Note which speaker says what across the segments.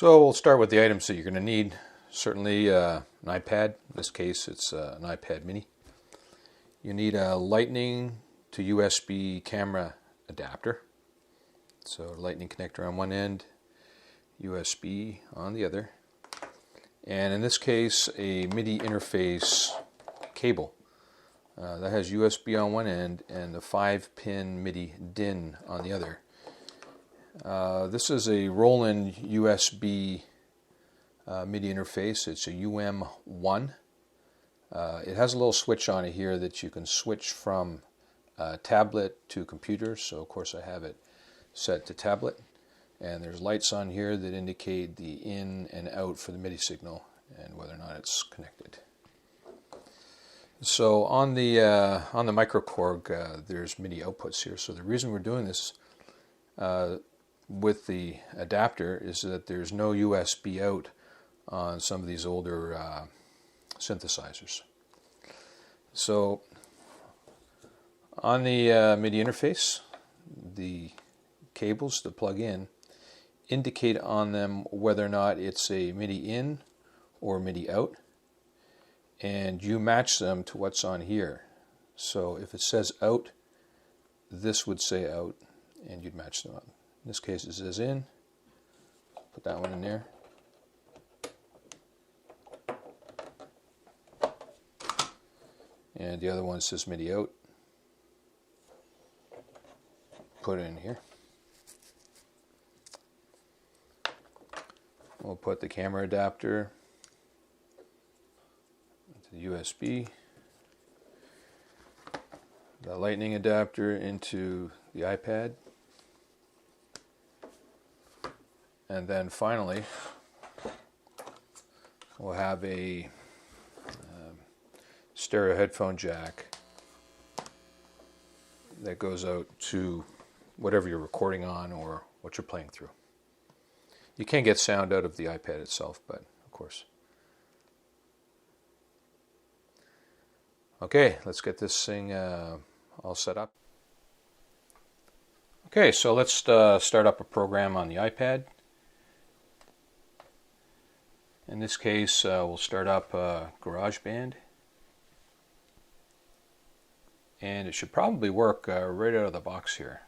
Speaker 1: So we'll start with the items that you're going to need. Certainly an iPad. In this case it's an iPad mini. You need a lightning to USB camera adapter. So lightning connector on one end, USB on the other. And in this case a MIDI interface cable. That has USB on one end and the 5-pin MIDI DIN on the other. This is a roll-in USB MIDI interface. It's a UM1. It has a little switch on it here that you can switch from tablet to computer. So of course I have it set to tablet. And there's lights on here that indicate the in and out for the MIDI signal and whether or not it's connected. So on the microKorg, there's MIDI outputs here. So the reason we're doing this with the adapter is that there's no USB out on some of these older synthesizers. So on the MIDI interface, the cables to plug in indicate on them whether or not it's a MIDI in or MIDI out, and you match them to what's on here. So if it says out, this would say out, and you'd match them up. In this case it says in, put that one in there. And the other one says MIDI out, put it in here. We'll put the camera adapter into the USB, the lightning adapter into the iPad, and then finally we'll have a stereo headphone jack that goes out to whatever you're recording on or what you're playing through. You can't get sound out of the iPad itself, but of course. Okay, let's get this thing all set up. Okay, so let's start up a program on the iPad. In this case, we'll start up GarageBand. And it should probably work right out of the box here.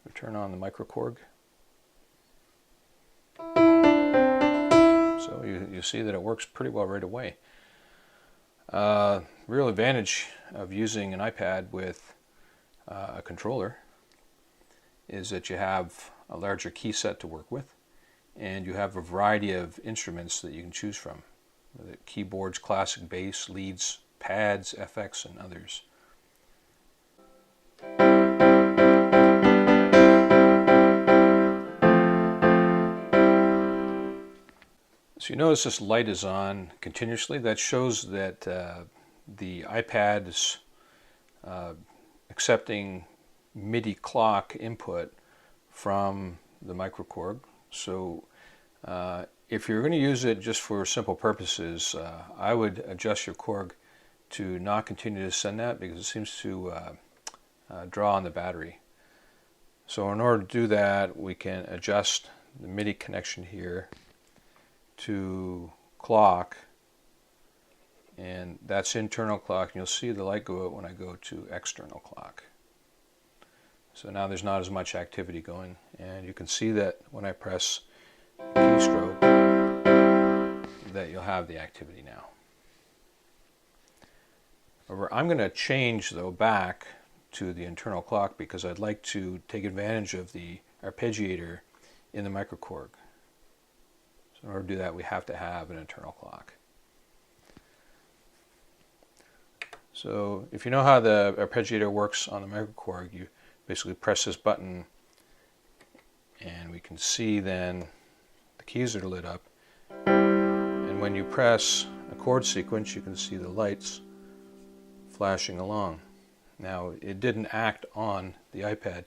Speaker 1: We turn on the microKorg. So you see that it works pretty well right away. Real advantage of using an iPad with a controller is that you have a larger key set to work with, and you have a variety of instruments that you can choose from. The keyboards, classic bass, leads, pads, FX, and others. So you notice this light is on continuously. That shows that the iPad is accepting MIDI clock input from the microKorg. So if you're going to use it just for simple purposes, I would adjust your Korg to not continue to send that because it seems to draw on the battery. So in order to do that, we can adjust the MIDI connection here to clock, and that's internal clock, and you'll see the light go out when I go to external clock. So now there's not as much activity going, and you can see that when I press keystroke that you'll have the activity now. I'm going to change though back to the internal clock because I'd like to take advantage of the arpeggiator in the microKorg. So in order to do that, we have to have an internal clock. So if you know how the arpeggiator works on the microKorg, you basically press this button and we can see then the keys are lit up, and when you press a chord sequence you can see the lights flashing along. Now it didn't act on the iPad.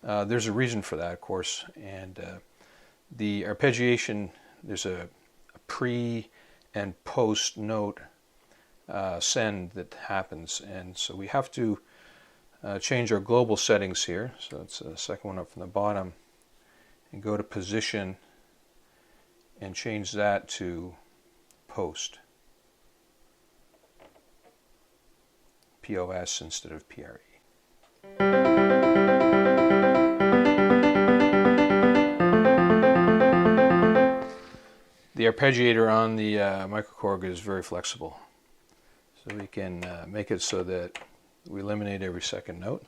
Speaker 1: There's a reason for that, of course, and the arpeggiation, there's a pre and post note send that happens, and so we have to change our global settings here. So it's the second one up from the bottom, and go to position and change that to post. POS instead of PRE. The arpeggiator on the microKorg is very flexible, so we can make it so that we eliminate every second note.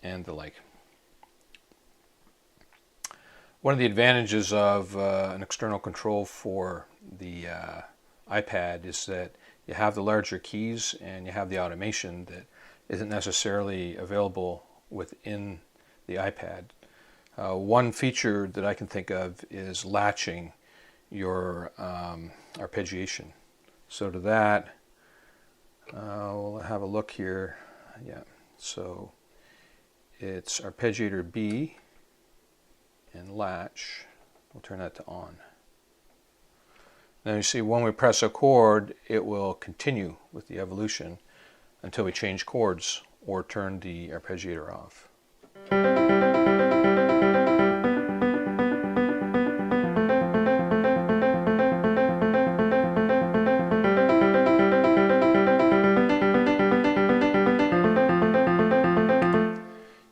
Speaker 1: And the like. One of the advantages of an external control for the iPad is that you have the larger keys and you have the automation that isn't necessarily available within the iPad. One feature that I can think of is latching your arpeggiation. So to that, we'll have a look here. Yeah, so it's arpeggiator B and latch. We'll turn that to on. Now you see when we press a chord, it will continue with the evolution until we change chords or turn the arpeggiator off.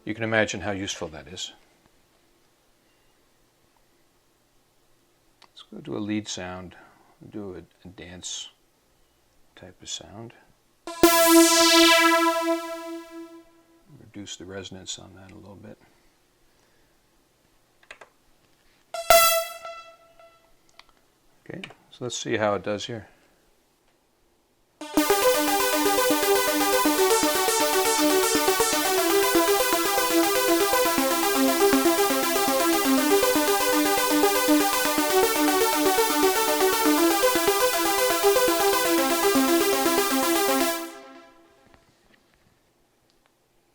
Speaker 1: You can imagine how useful that is. Let's go to a lead sound, do a dance type of sound. Reduce the resonance on that a little bit. Okay, so let's see how it does here.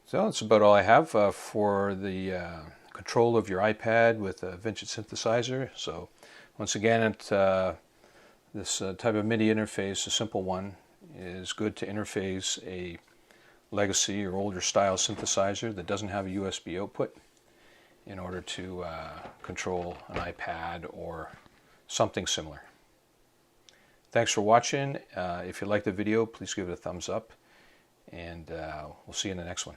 Speaker 1: So that's about all I have for the control of your iPad with a vintage synthesizer. So once again, this type of MIDI interface, a simple one, is good to interface a legacy or older style synthesizer that doesn't have a USB output in order to control an iPad or something similar. Thanks for watching. If you liked the video, please give it a thumbs up, and we'll see you in the next one.